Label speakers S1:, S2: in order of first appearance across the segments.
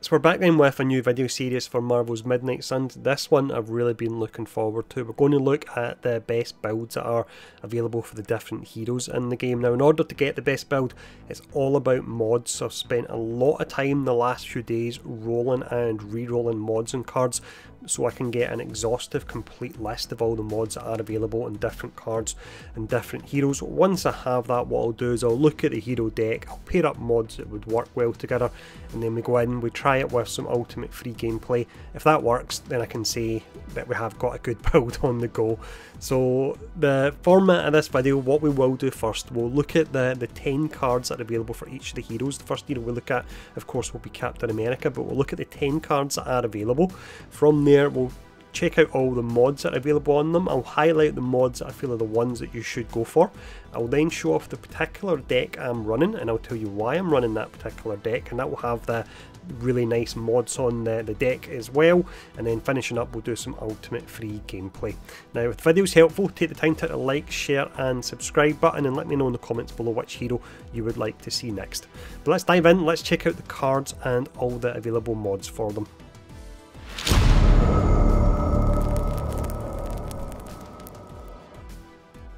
S1: So we're back then with a new video series for Marvel's Midnight Suns. This one I've really been looking forward to. We're going to look at the best builds that are available for the different heroes in the game. Now in order to get the best build, it's all about mods. So I've spent a lot of time the last few days rolling and re-rolling mods and cards so I can get an exhaustive complete list of all the mods that are available on different cards and different heroes. Once I have that, what I'll do is I'll look at the hero deck, I'll pair up mods that would work well together, and then we go in, we try it with some ultimate free gameplay. If that works, then I can say that we have got a good build on the go. So the format of this video, what we will do first, we'll look at the 10 cards that are available for each of the heroes. The first hero we look at, of course, will be Captain America, but we'll look at the 10 cards that are available. From there, we'll check out all the mods that are available on them. I'll highlight the mods that I feel are the ones that you should go for. I'll then show off the particular deck I'm running, and I'll tell you why I'm running that particular deck, and that will have the really nice mods on the deck as well. And then finishing up, we'll do some ultimate free gameplay. Now if the video is helpful, take the time to hit the like, share and subscribe button, and let me know in the comments below which hero you would like to see next. But let's dive in, let's check out the cards and all the available mods for them.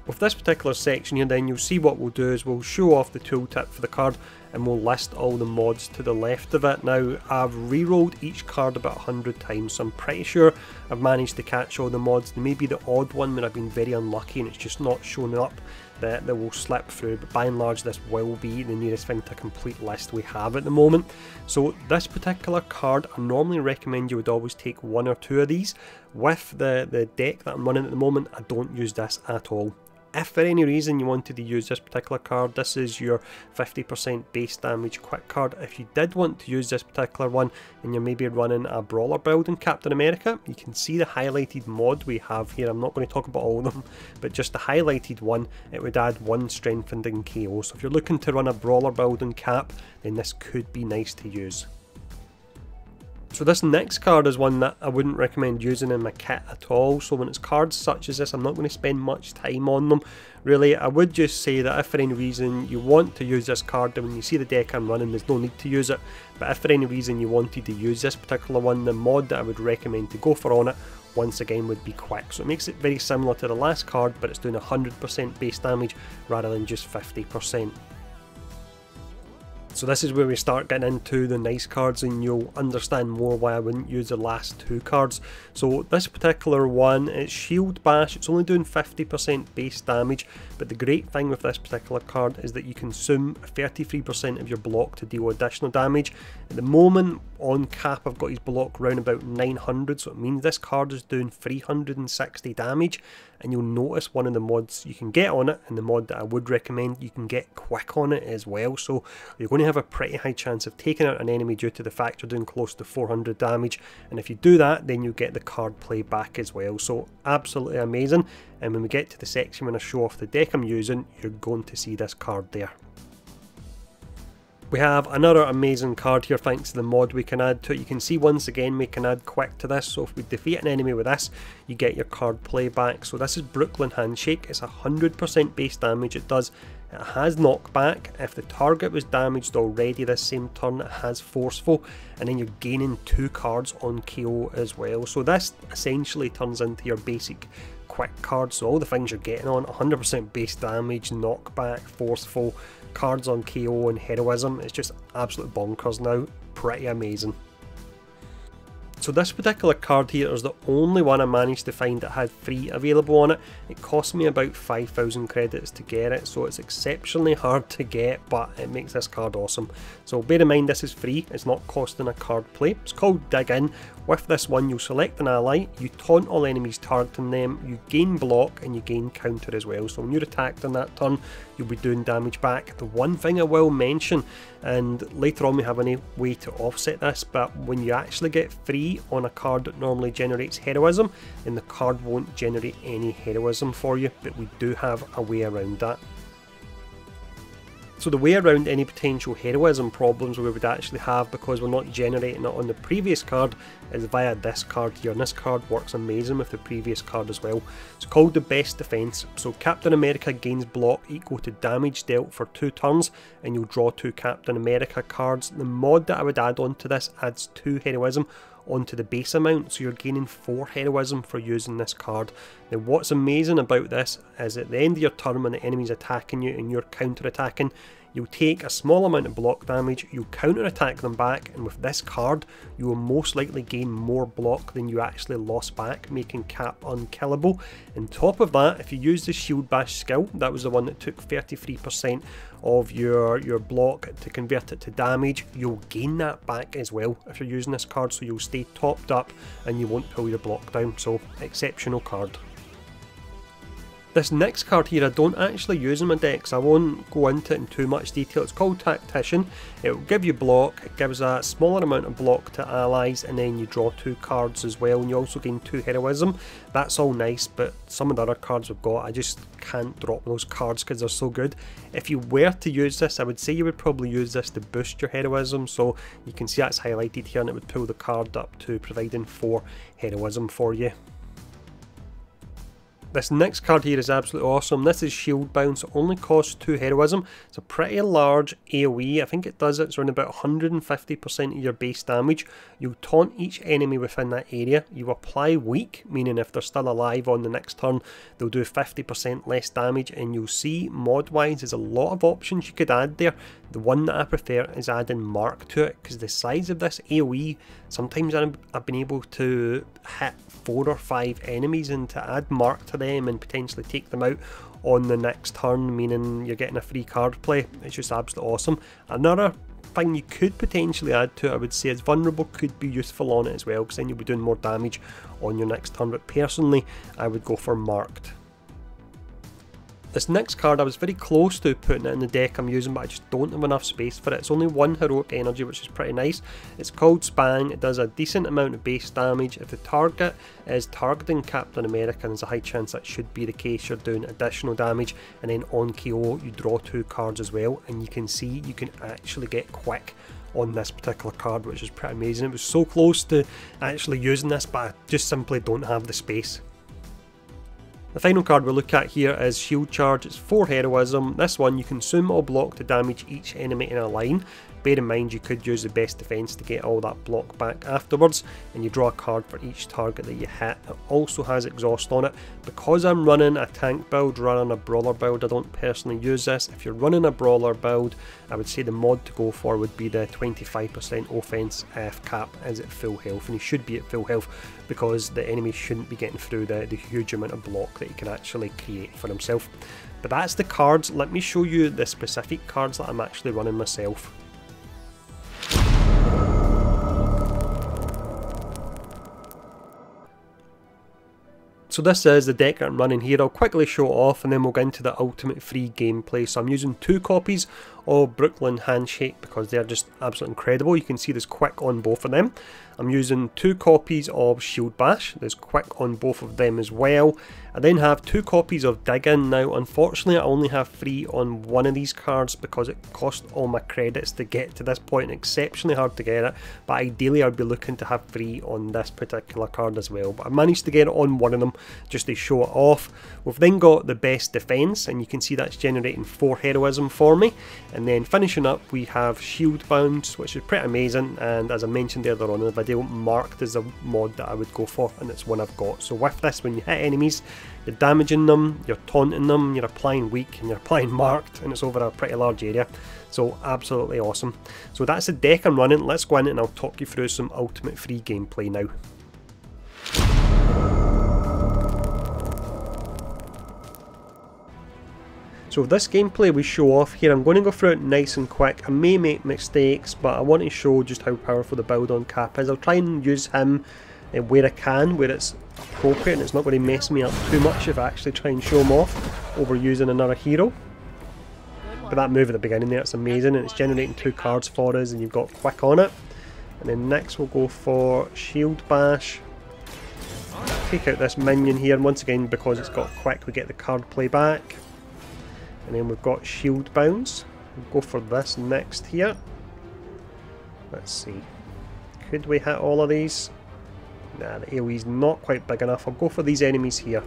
S1: With this particular section here, then you'll see what we'll do is we'll show off the tooltip for the card and we'll list all the mods to the left of it. Now I've re-rolled each card about 100 times, so I'm pretty sure I've managed to catch all the mods. There may be the odd one where I've been very unlucky and it's just not showing up that will slip through, but by and large this will be the nearest thing to a complete list we have at the moment. So this particular card, I normally recommend you would always take one or two of these. With the deck that I'm running at the moment, I don't use this at all. If for any reason you wanted to use this particular card, this is your 50% base damage quick card. If you did want to use this particular one and you're maybe running a brawler build in Captain America, you can see the highlighted mod we have here. I'm not going to talk about all of them, but just the highlighted one, it would add 1 strengthened in KO. So if you're looking to run a brawler build in Cap, then this could be nice to use. So this next card is one that I wouldn't recommend using in my kit at all. So when it's cards such as this, I'm not going to spend much time on them. Really, I would just say that if for any reason you want to use this card, and when you see the deck I'm running, there's no need to use it. But if for any reason you wanted to use this particular one, the mod that I would recommend to go for on it, once again, would be quick. So it makes it very similar to the last card, but it's doing 100% base damage rather than just 50%. So this is where we start getting into the nice cards, and you'll understand more why I wouldn't use the last two cards. So this particular one, it's Shield Bash. It's only doing 50% base damage, but the great thing with this particular card is that you consume 33% of your block to deal additional damage. At the moment on Cap, I've got his block round about 900, so it means this card is doing 360 damage. And you'll notice one of the mods you can get on it, and the mod that I would recommend, you can get quick on it as well. So you're going to have a pretty high chance of taking out an enemy due to the fact you're doing close to 400 damage. And if you do that, then you get the card play back as well. So absolutely amazing. And when we get to the section when I show off the deck I'm using, you're going to see this card there. We have another amazing card here thanks to the mod we can add to it. You can see once again we can add quick to this, so if we defeat an enemy with this, you get your card play back. So this is Brooklyn Handshake. It's 100% base damage it does. It has knockback. If the target was damaged already this same turn, it has forceful, and then you're gaining 2 cards on KO as well. So this essentially turns into your basic quick card, so all the things you're getting on: 100% base damage, knockback, forceful, cards on KO and heroism. It's just absolute bonkers now. Pretty amazing. So this particular card here is the only one I managed to find that had free available on it. It cost me about 5,000 credits to get it, so it's exceptionally hard to get, but it makes this card awesome. So bear in mind this is free, it's not costing a card play. It's called Dig In. With this one, you'll select an ally, you taunt all enemies targeting them, you gain block and you gain counter as well. So when you're attacked on that turn, you'll be doing damage back. The one thing I will mention, and later on we have a way to offset this, but when you actually get free on a card that normally generates heroism, then the card won't generate any heroism for you, but we do have a way around that. So the way around any potential heroism problems we would actually have, because we're not generating it on the previous card, is via this card here, and this card works amazing with the previous card as well. It's called the Best Defense. So Captain America gains block equal to damage dealt for 2 turns, and you'll draw 2 Captain America cards. The mod that I would add on to this adds 2 heroism onto the base amount, so you're gaining 4 heroism for using this card. Now what's amazing about this is at the end of your turn, when the enemy's attacking you and you're counter attacking, you'll take a small amount of block damage, you'll counter attack them back, and with this card you will most likely gain more block than you actually lost back, making Cap unkillable. On top of that, if you use the Shield Bash skill, that was the one that took 33% of your block to convert it to damage, you'll gain that back as well if you're using this card, so you'll stay topped up and you won't pull your block down. So exceptional card. This next card here I don't actually use in my decks, I won't go into it in too much detail. It's called Tactician. It will give you block, it gives a smaller amount of block to allies, and then you draw 2 cards as well, and you also gain 2 heroism. That's all nice, but some of the other cards we've got, I just can't drop those cards because they're so good. If you were to use this, I would say you would probably use this to boost your heroism, so you can see that's highlighted here, and it would pull the card up to providing 4 heroism for you. This next card here is absolutely awesome. This is Shield Bounce, it only costs 2 heroism. It's a pretty large AoE, I think it's around about 150% of your base damage. You taunt each enemy within that area. You apply weak, meaning if they're still alive on the next turn, they'll do 50% less damage, and you'll see mod wise there's a lot of options you could add there. The one that I prefer is adding Mark to it, because the size of this AoE, sometimes I've been able to hit 4 or 5 enemies, and to add Mark to them and potentially take them out on the next turn, meaning you're getting a free card play, it's just absolutely awesome. Another thing you could potentially add to it, I would say, is Vulnerable could be useful on it as well, because then you'll be doing more damage on your next turn, but personally I would go for Marked. This next card I was very close to putting it in the deck I'm using, but I just don't have enough space for it. It's only 1 heroic energy, which is pretty nice. It's called Spang. It does a decent amount of base damage. If the target is targeting Captain America, and there's a high chance that should be the case, you're doing additional damage, and then on KO you draw 2 cards as well, and you can see you can actually get quick on this particular card, which is pretty amazing. It was so close to actually using this, but I just simply don't have the space. The final card we'll look at here is Shield Charge. It's 4 heroism. This one you consume or block to damage each enemy in a line. Bear in mind you could use the Best Defense to get all that block back afterwards, and you draw a card for each target that you hit. It also has exhaust on it. Because I'm running a tank build rather than a brawler build, I don't personally use this. If you're running a brawler build, I would say the mod to go for would be the 25% offense if Cap is at full health, and he should be at full health because the enemy shouldn't be getting through the huge amount of block that he can actually create for himself. But that's the cards. Let me show you the specific cards that I'm actually running myself. So this is the deck that I'm running here. I'll quickly show it off and then we'll get into the ultimate free gameplay. So I'm using 2 copies of Brooklyn Handshake because they're just absolutely incredible. You can see there's quick on both of them. I'm using 2 copies of Shield Bash. There's quick on both of them as well. I then have 2 copies of Dig In. Now unfortunately I only have free on one of these cards because it cost all my credits to get to this point. Exceptionally hard to get it, but ideally I'd be looking to have free on this particular card as well. But I managed to get it on one of them just to show it off. We've then got the Best Defense, and you can see that's generating 4 heroism for me. And then finishing up we have Shield Bounce, which is pretty amazing, and as I mentioned earlier on in the video, Marked is a mod that I would go for, and it's one I've got. So with this, when you hit enemies, you're damaging them, you're taunting them, you're applying weak, and you're applying Marked, and it's over a pretty large area. So absolutely awesome. So that's the deck I'm running. Let's go in and I'll talk you through some ultimate free gameplay now. So this gameplay we show off here, I'm going to go through it nice and quick. I may make mistakes, but I want to show just how powerful the build on Cap is. I'll try and use him where I can, where it's appropriate, and it's not going to mess me up too much if I actually try and show him off over using another hero. But that move at the beginning there, it's amazing, and it's generating 2 cards for us, and you've got quick on it. And then next we'll go for Shield Bash. Take out this minion here, and once again because it's got quick we get the card play back. And then we've got Shield Bounce. We'll go for this next here. Let's see. Could we hit all of these? Nah, the AoE's not quite big enough. I'll go for these enemies here.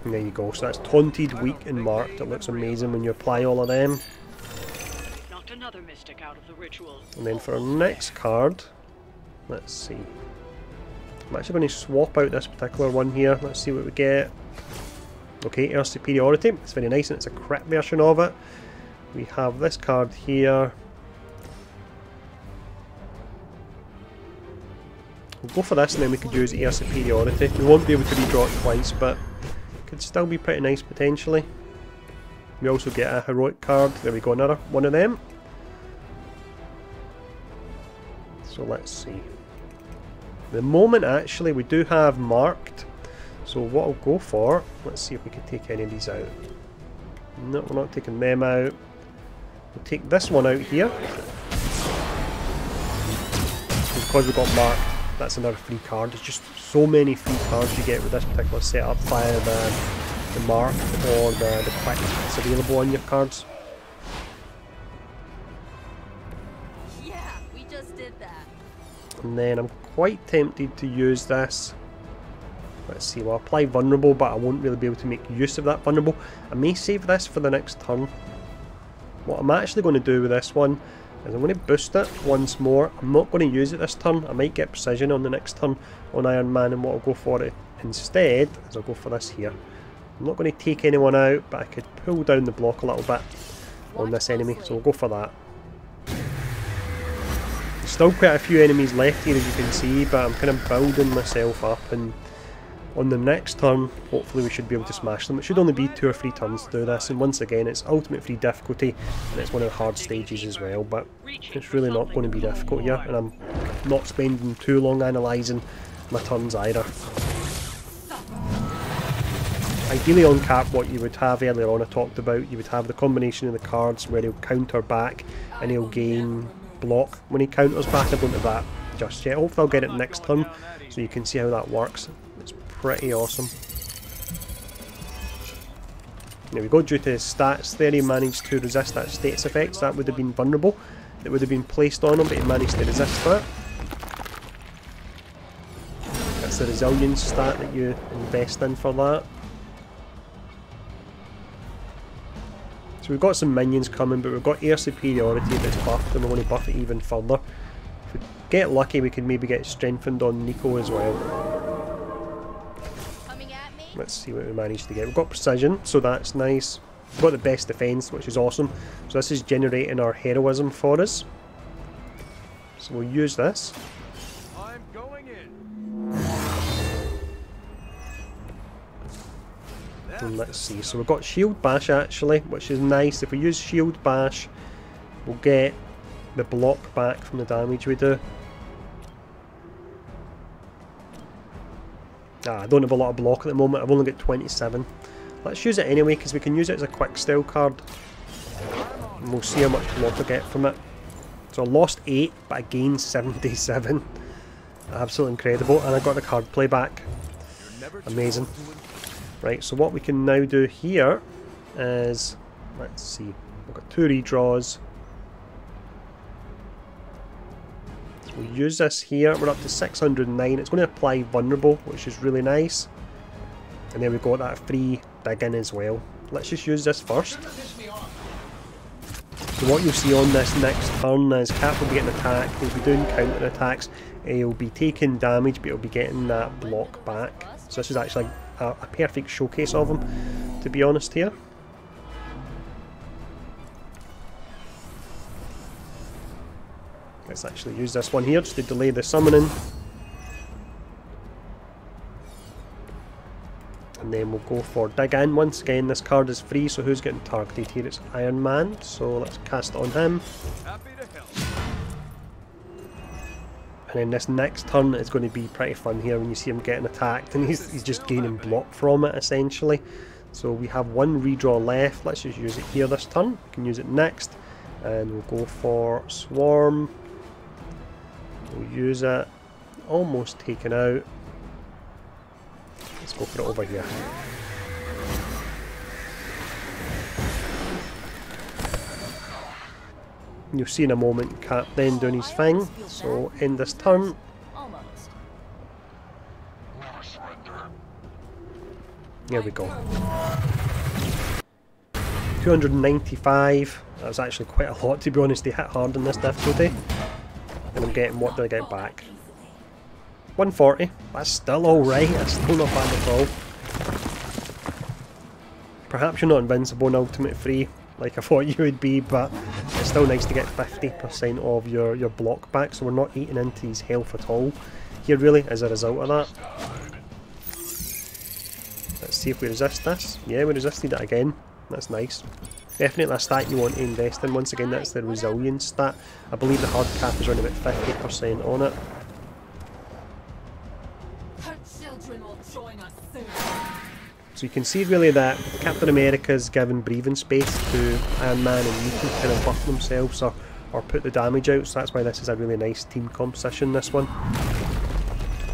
S1: And there you go. So that's taunted, weak and marked. It looks amazing when you apply all of them.
S2: Knocked another mystic out of the ritual.
S1: And then for our next card, let's see. I'm actually going to swap out this particular one here. Let's see what we get. Okay, Air Superiority. It's very nice and it's a crit version of it. We have this card here. We'll go for this and then we could use Air Superiority. We won't be able to redraw it twice, but it could still be pretty nice potentially. We also get a Heroic card. There we go, another one of them. So let's see. The moment actually we do have marked. So what I'll go for, let's see if we can take any of these out. No, we're not taking them out. We'll take this one out here. Because we've got marked, that's another free card. There's just so many free cards you get with this particular setup via the mark or the quick that's available on your cards.
S3: Yeah, we just did that.
S1: And then I'm quite tempted to use this. Let's see, well, apply vulnerable, but I won't really be able to make use of that vulnerable. I may save this for the next turn. What I'm actually going to do with this one is I'm going to boost it once more. I'm not going to use it this turn. I might get precision on the next turn on Iron Man, and what I'll go for it instead is I'll go for this here. I'm not going to take anyone out, but I could pull down the block a little bit on this enemy, so we'll go for that. There's still quite a few enemies left here as you can see, but I'm kind of building myself up, and on the next turn hopefully we should be able to smash them. It should only be 2 or 3 turns to do this, and once again it's ultimate free difficulty and it's one of the hard stages as well, but it's really not going to be difficult here, and I'm not spending too long analysing my turns either. Ideally on cap, what you would have earlier on I talked about, you would have the combination of the cards where he'll counter back and he'll gain block when he counters back. I don't have that just yet. Hopefully I'll get it next turn so you can see how that works. It's pretty awesome. There we go, due to his stats there he managed to resist that status effect, so that would have been vulnerable. It would have been placed on him, but he managed to resist that. That's the resilience stat that you invest in for that. So we've got some minions coming, but we've got Air Superiority that's buffed, and we're going to buff it even further. If we get lucky, we can maybe get strengthened on Nico as well. Let's see what we managed to get. We've got precision, so that's nice. We've got the best defense, which is awesome. So this is generating our heroism for us. So we'll use this.
S4: I'm going in.
S1: And let's see, so we've got Shield Bash actually, which is nice. If we use Shield Bash, we'll get the block back from the damage we do. I don't have a lot of block at the moment, I've only got 27. Let's use it anyway, because we can use it as a quick steal card. And we'll see how much block I get from it. So I lost 8, but I gained 77. Absolutely incredible, and I got the card play back. Amazing. Right, so what we can now do here is, let's see, we've got 2 redraws. So we'll use this here, we're up to 609, it's going to apply vulnerable, which is really nice. And then we've got that free dig in as well. Let's just use this first. So what you'll see on this next turn is Cap will be getting attacked, he'll be doing counter attacks, he'll be taking damage, but he'll be getting that block back. So this is actually a perfect showcase of him, to be honest here. Let's actually use this one here just to delay the summoning. And then we'll go for Dig In. Once again, this card is free, so who's getting targeted here? It's Iron Man, so let's cast it on him.
S4: Happy to help.
S1: And then this next turn is going to be pretty fun here when you see him getting attacked, and he's just gaining block from it essentially. So we have 1 redraw left. Let's just use it here this turn. We can use it next, and we'll go for Swarm. We'll use it. Almost taken out. Let's go for it over here. You'll see in a moment Cap then doing his thing. So end this turn.
S3: Almost.
S1: There we go. 295. That was actually quite a lot, to be honest. They hit hard in this difficulty. And I'm getting, what did I get back? 140. That's still alright. That's still not bad at all. Perhaps you're not invincible in Ultimate 3 like I thought you would be, but it's still nice to get 50% of your block back, so we're not eating into his health at all here really as a result of that. Let's see if we resist this. Yeah, we resisted it again. That's nice. Definitely a stat you want to invest in. Once again, that's the resilience stat. I believe the hard cap is around about 50% on it.
S3: Her children will join us soon.
S1: So you can see really that Captain America's given breathing space to Iron Man, and you can kind of buff themselves or put the damage out, so that's why this is a really nice team composition, this one.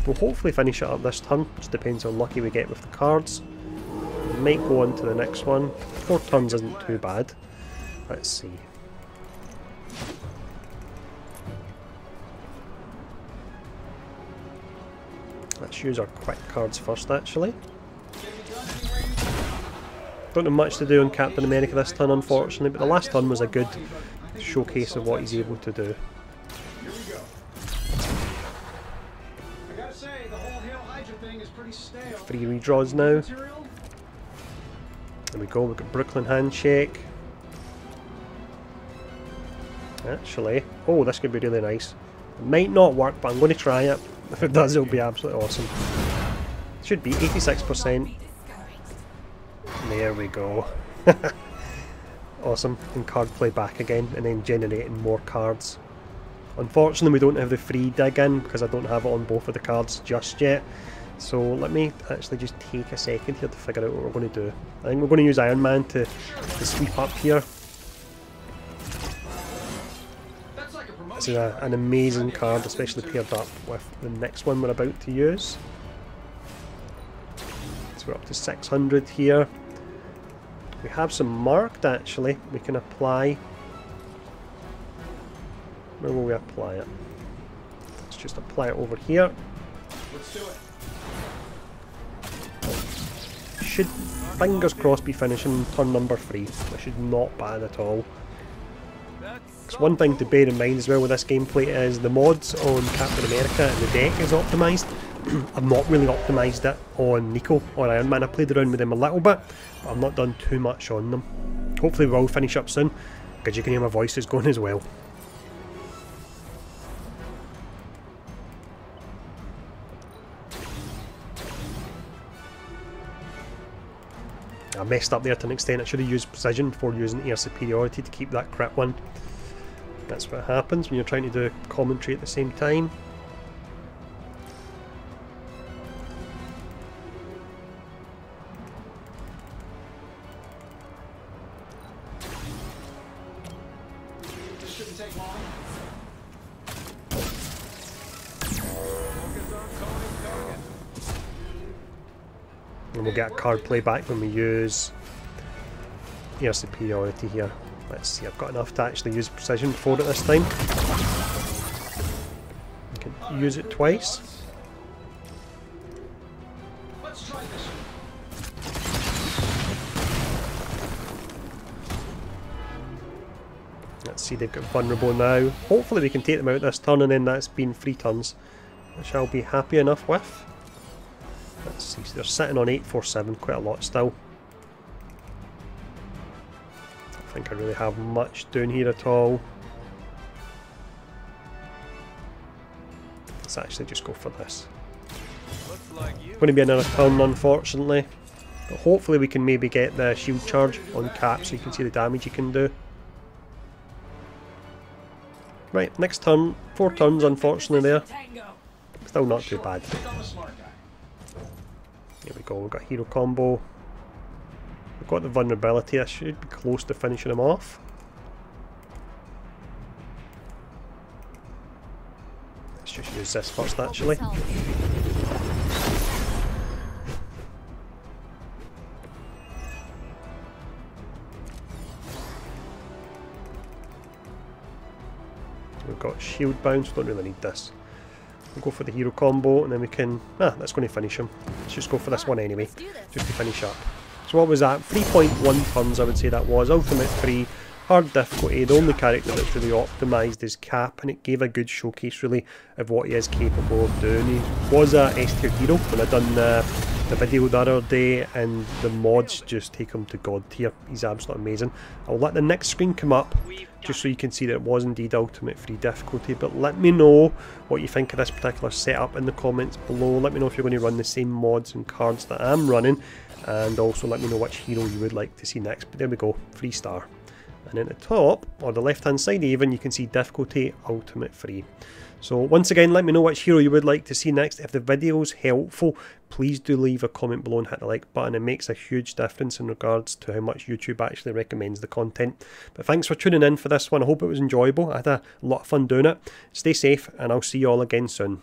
S1: We'll hopefully finish it up this turn, just depends how lucky we get with the cards. We might go on to the next one. 4 turns isn't too bad. Let's see. Let's use our quick cards first actually. Don't have much to do on Captain America this turn unfortunately, but the last turn was a good showcase of what he's able to do.
S5: Here we go. I gotta say, the whole Hail Hydra thing is pretty stale.
S1: 3 redraws now.
S5: Material?
S1: There we go, we've got Brooklyn Handshake. Actually, oh, this could be really nice. It might not work, but I'm going to try it. If it does, it'll be absolutely awesome. Should be 86%. There we go. Awesome. And card play back again, and then generating more cards. Unfortunately, we don't have the free dig in because I don't have it on both of the cards just yet. So let me actually just take a second here to figure out what we're going to do. I think we're going to use Iron Man to sweep up here. This is an amazing card, especially paired up with the next one we're about to use. So we're up to 600 here. We have some marked actually, we can apply. Where will we apply it? Let's just apply it over here.
S5: Let's do it.
S1: Should, fingers crossed, be finishing turn number 3. That should not bad at all. It's one thing to bear in mind as well with this gameplay is the mods on Captain America and the deck is optimised. I've not really optimised it on Nico or Iron Man. I played around with them a little bit, but I've not done too much on them. Hopefully we'll finish up soon, because you can hear my voice is going as well. I messed up there to an extent. I should have used precision before using air superiority to keep that crit one. That's what happens when you're trying to do commentary at the same time.
S5: This shouldn't take long.
S1: And we'll get a card play back when we use air superiority here. Let's see, I've got enough to actually use precision for it this time. I can use it twice.
S5: Let's try this.
S1: Let's see, they've got vulnerable now. Hopefully we can take them out this turn, and then that's been 3 turns, which I'll be happy enough with. Let's see, so they're sitting on 847, quite a lot still. I don't think I really have much doing here at all. Let's actually just go for this. Going to be another turn unfortunately, but hopefully we can maybe get the shield charge on Cap so you can see the damage you can do. Right, next turn, 4 turns unfortunately there. Still not too bad. Here we go, we've got a hero combo. We've got the vulnerability, I should be close to finishing him off. Let's just use this first actually. shield bounce, don't really need this. We'll go for the hero combo and then we can... that's going to finish him. Let's just go for this one anyway, just to finish up. So what was that? 3.1 turns I would say that was. Ultimate 3, hard difficulty, the only character that's really optimised is Cap, and it gave a good showcase really of what he is capable of doing. He was a S tier hero when I done the video the other day, and the mods just take him to god tier. He's absolutely amazing. I'll let the next screen come up just so you can see that it was indeed ultimate 3 difficulty, but let me know what you think of this particular setup in the comments below. Let me know if you're going to run the same mods and cards that I'm running, and also let me know which hero you would like to see next. But there we go, 3-star. And at the top, or the left hand side even, you can see difficulty ultimate 3. So once again, let me know which hero you would like to see next. If the video's helpful, please do leave a comment below and hit the like button. It makes a huge difference in regards to how much YouTube actually recommends the content. But thanks for tuning in for this one. I hope it was enjoyable. I had a lot of fun doing it. Stay safe, and I'll see you all again soon.